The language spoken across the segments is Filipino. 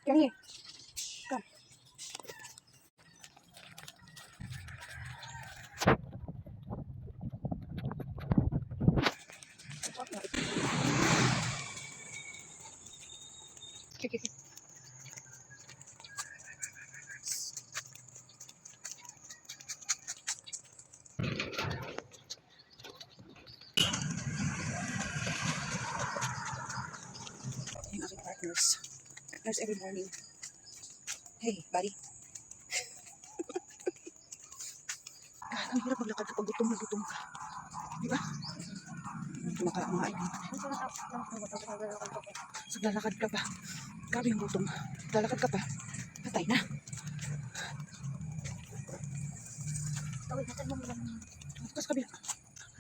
Kenny, come. Okay. Yung aking partners. Partners every morning. Hey, buddy. Ang hirap maglakad kapag gutom na gutom ka. Di ba? Kumakain. So, lalakad ka pa. Grabe yung gutom. Lalakad ka pa. Patay na. Tapos kami,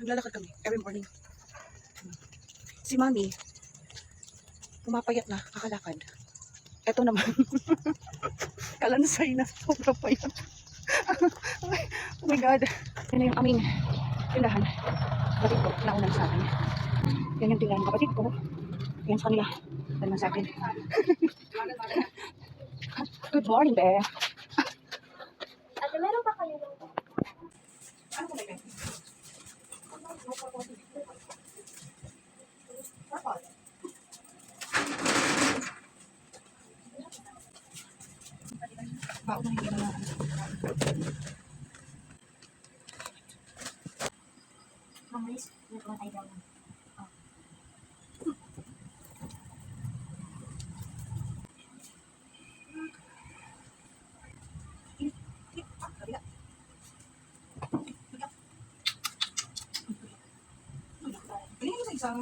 naglalakad kami every morning. Si Mami, pumapayat na, kakalakad. Eto naman, kalansay na, sobrang payat. Oh my God. Yan na yung aming tindahan. Kapatid ko, naunang sa akin. Yan yung tindahan kapatid ko. Yan sa kanila. Yan naman sa akin. Good morning, be. Ate, meron pa kayo ng Ano ko na yun? Baon na hindi na. Mamalis? Nagkamatay daw lang. Pinigil sa isang